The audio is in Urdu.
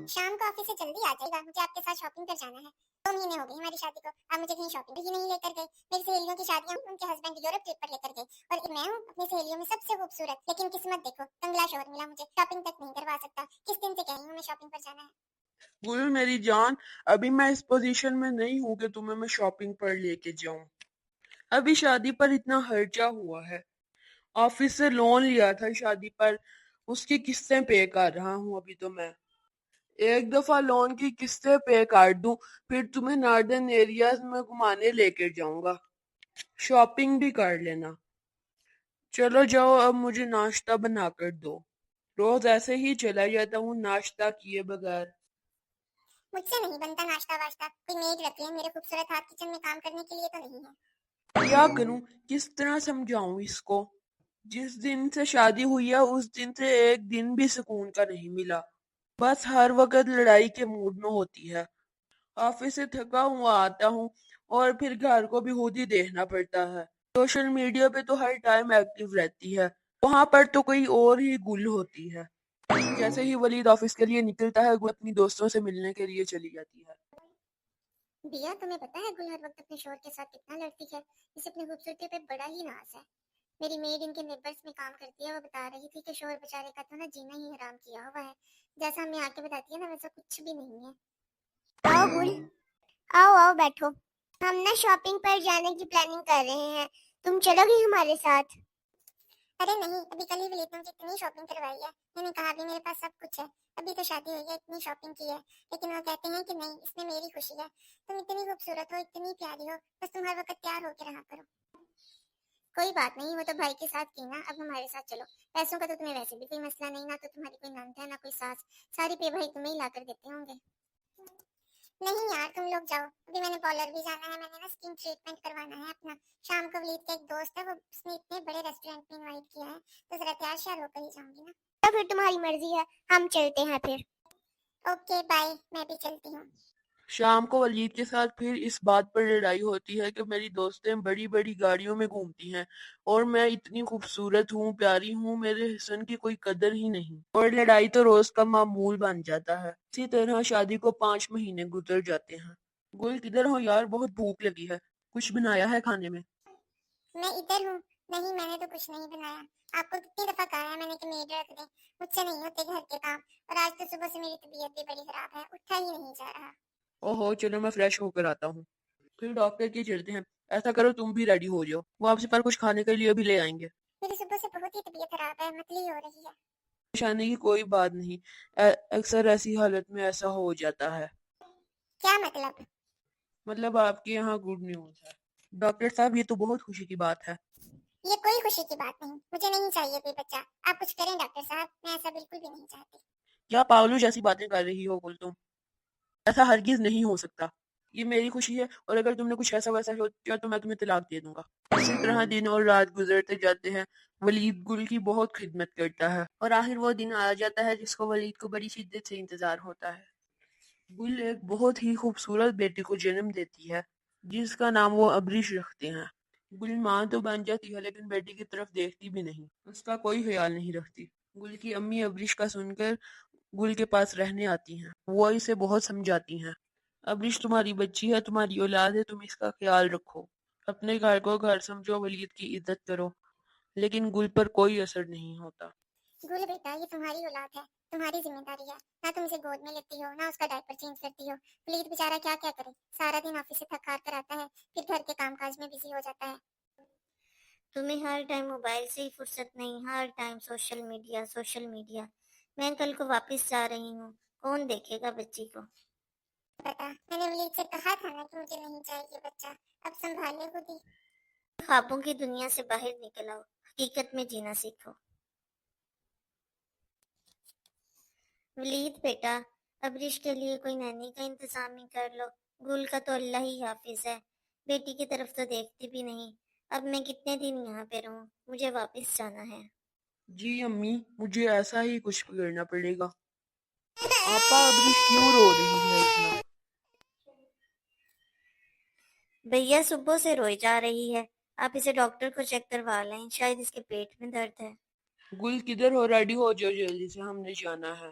شام کو آفس سے جلدی آ جائے گا، مجھے آپ کے ساتھ شاپنگ پر جانا ہے۔ 2 مہینے ہو گئے ہماری شادی کو، آپ مجھے کہیں شاپنگ ہی نہیں لے کر گئے۔ میری سہیلیوں کی شادیاں ان کے ہسبینڈ یورپ ٹرپ پر لے کر گئے اور میں ہوں اپنی سہیلیوں میں سب سے خوبصورت، لیکن قسمت دیکھو کنگلا شوہر ملا، مجھے شاپنگ تک نہیں کروا سکتا۔ کس دن سے کہہ رہی ہوں میں شاپنگ پر جانا ہے۔ گل میری جان، ابھی میں اس پوزیشن میں نہیں ہوں کہ تمہیں میں شاپنگ پر لے کے جاؤں۔ ابھی شادی پر اتنا خرچہ ہوا ہے، آفس سے لون لیا تھا شادی پر، اس کی قسطیں پے کر رہا ہوں ابھی تو میں۔ ایک دفعہ لون کی قسطیں پے کر دوں پھر تمہیں ناردرن ایریاز میں گھمانے لے کے جاؤں گا، شاپنگ بھی کر لینا۔ چلو جاؤ، اب مجھے ناشتہ بنا کر دو، روز ایسے ہی چلا جاتا ہوں ناشتہ کیے بغیر۔ مجھ سے نہیں بنتا ناشتہ واشتہ، کوئی میڈ رکھی ہے میرے خوبصورت ہاتھ کچن میں کام کرنے کے لیے تو نہیں ہے۔ کیا کروں، کس طرح سمجھاؤں اس کو؟ جس دن سے شادی ہوئی ہے اس دن سے ایک دن بھی سکون کا نہیں ملا، بس ہر وقت لڑائی کے موڈ میں ہوتی ہے۔ آفس سے تھکا ہوا آتا ہوں اور پھر گھر کو بھی خود ہی دیکھنا پڑتا ہے۔ سوشل میڈیا پہ تو ہر ٹائم ایکٹیو رہتی ہے، وہاں پر تو کوئی اور ہی گل ہوتی ہے۔ جیسے ہی ولید آفس کے لیے نکلتا ہے گل اپنی دوستوں سے ملنے کے لیے چلی جاتی ہے۔ بیا تمہیں پتا ہے گل ہر وقت اپنے شوہر کے ساتھ کتنا لڑتی ہے، اسے اپنی خوبصورتی پہ بڑا ہی ناز ہے۔ میری میڈ ان کے نیبرز میں کام کرتی ہے، وہ بتا رہی تھی کہ شوہر بیچارے کا تو نا جینا ہی حرام کیا ہوا ہے، جیسا ہمیں آ کے بتاتی ہے نا ویسا کچھ بھی نہیں ہے۔ آؤ گل، آؤ آؤ بیٹھو، ہم نا شاپنگ پر جانے کی پلاننگ کر رہے ہیں، تم چلو گی ہمارے ساتھ؟ ارے نہیں، ابھی کل ہی ولید نے مجھے اتنی شاپنگ کروائی ہے، میں نے کہا ابھی میرے پاس سب کچھ ہے، ابھی تو شادی ہوئی ہے اتنی شاپنگ کی ہے، لیکن وہ کہتے ہیں کہ نہیں اس میں میری خوشی ہے، تم اتنی خوبصورت ہو اتنی پیاری ہو، بس تم ہر وقت تیار ہو کے رہا کرو۔ کوئی بات نہیں، وہ تو بھائی کے ساتھ کی نا، اب ہمارے ساتھ چلو، پیسوں کا تو تمہیں ویسے بھی کوئی مسئلہ نہیں، نہ تو تمہاری کوئی نند ہے نہ کوئی ساس، ساری پے بھائی تمہیں ہی لا کر دیتے ہوں گے۔ نہیں یار تم لوگ جاؤ، ابھی میں نے پارلر بھی جانا ہے، میں نے نا اسکن ٹریٹمنٹ کروانا ہے اپنا، شام کو ولید کا ایک دوست ہے وہ اس نے اتنے بڑے ریسٹورینٹ میں انوائٹ کیا ہے، تو ذرا تیار شیار ہو کر ہی جاؤں گی نا۔ تو پھر تمہاری مرضی ہے، ہم چلتے ہیں پھر۔ اوکے بائے، میں بھی چلتی ہوں۔ شام کو ولید کے ساتھ پھر اس بات پر لڑائی ہوتی ہے کہ میری دوستیں بڑی بڑی گاڑیوں میں گھومتی ہیں اور میں اتنی خوبصورت ہوں، پیاری ہوں، میرے حسن کی کوئی قدر ہی نہیں، اور لڑائی تو روز کا معمول بن جاتا ہے۔ اسی طرح شادی کو 5 مہینے گزر جاتے ہیں۔ گل کدھر ہو یار، بہت بھوک لگی ہے، کچھ بنایا ہے کھانے میں؟ میں ادھر ہوں۔ نہیں میں نے تو کچھ نہیں بنایا، آپ کو کتنی دفعہ کہا ہے میں نے کہ میڈ رکھ دیں، مجھ سے نہیں ہوتے گھر کے کام، اور آج تو صبح سے میری طبیعت بھی بڑی خراب ہے، اٹھا ہی نہیں جا رہا۔ اوہو، چلو میں فریش ہو کر آتا ہوں، پھر ڈاکٹر کی چلتے ہیں۔ ایسا کرو تم بھی ریڈی ہو جاؤ، وہ آپ سے پر کچھ کھانے کے لیے بھی لے آئیں گے۔ میری صبح سے بہت ہی طبیعت خراب ہے، متلی ہو رہی ہے۔ پریشانی کی کوئی بات نہیں، اکثر ایسی حالت میں ایسا ہو جاتا ہے۔ کیا مطلب؟ مطلب آپ کے یہاں گڈ نیوز ہے ڈاکٹر صاحب، یہ تو بہت خوشی کی بات ہے۔ یہ کوئی خوشی کی بات نہیں، مجھے نہیں چاہیے کوئی بچہ، آپ کچھ کریں ڈاکٹر صاحب، میں ایسا بالکل بھی نہیں چاہتی۔ کیا پاگلوں جیسی باتیں کر رہی ہو گل تم، ایسا ہرگز نہیں ہو سکتا، یہ میری خوشی ہے، اور اگر تم نے کچھ ایسا ویسا کیا تو میں تمہیں طلاق دے دوں گا۔ اسی طرح دن اور رات گزرتے جاتے ہیں، ولید گل کی بہت خدمت کرتا ہے، اور آخر وہ دن آ جاتا ہے جس کو ولید کو بڑی شدت سے انتظار ہوتا ہے۔ گل ایک بہت ہی خوبصورت بیٹی کو جنم دیتی ہے جس کا نام وہ ابریش رکھتے ہیں۔ گل ماں تو بن جاتی ہے لیکن بیٹی کی طرف دیکھتی بھی نہیں، اس کا کوئی خیال نہیں رکھتی۔ گل کی امی ابریش کا سن کر گل کے پاس رہنے آتی ہیں، وہ اسے بہت سمجھاتی ہیں۔ ابریش تمہاری بچی ہے، تمہاری اولاد ہے، تم اس کا خیال رکھو، اپنے گھر کو گھر سمجھو، ولید کی عزت کرو، لیکن گل پر کوئی اثر نہیں ہوتا۔ گل بیٹا یہ تمہاری اولاد ہے، تمہاری ذمہ داری ہے، نہ تم اسے گود میں لیتی ہو نہ اس کا ڈائپر چینج کرتی ہو۔ ولید بیچارہ کیا کیا کرے، سارا دن آفس سے تھک ہار کر آتا ہے، پھر گھر کے کام کاج میں بزی ہو جاتا ہے۔ تمہیں ہر ٹائم موبائل سے ہی فرصت نہیں، ہر time social media social media. میں کل کو واپس جا رہی ہوں، کون دیکھے گا بچی کو؟ پتا میں نے ولید سے کہا تھا نا کہ مجھے نہیں چاہیے بچہ، اب سنبھالے خود ہی۔ خوابوں کی دنیا سے باہر نکل آؤ، حقیقت میں جینا سیکھو۔ ولید بیٹا ابریش کے لیے کوئی نینی کا انتظام ہی کر لو، گل کا تو اللہ ہی حافظ ہے، بیٹی کی طرف تو دیکھتی بھی نہیں، اب میں کتنے دن یہاں پہ رہوں، مجھے واپس جانا ہے۔ جی امی، مجھے ایسا ہی کچھ کرنا پڑے گا۔ آپا ابریش کیوں رو رہی ہے اتنا؟ بھیا صبح سے روئی جا رہی ہے، آپ اسے ڈاکٹر کو چیک کروا لیں، شاید اس کے پیٹ میں درد ہے۔ گل کدھر ہو، ریڈی ہو جاؤ جلدی سے، ہم نے جانا ہے۔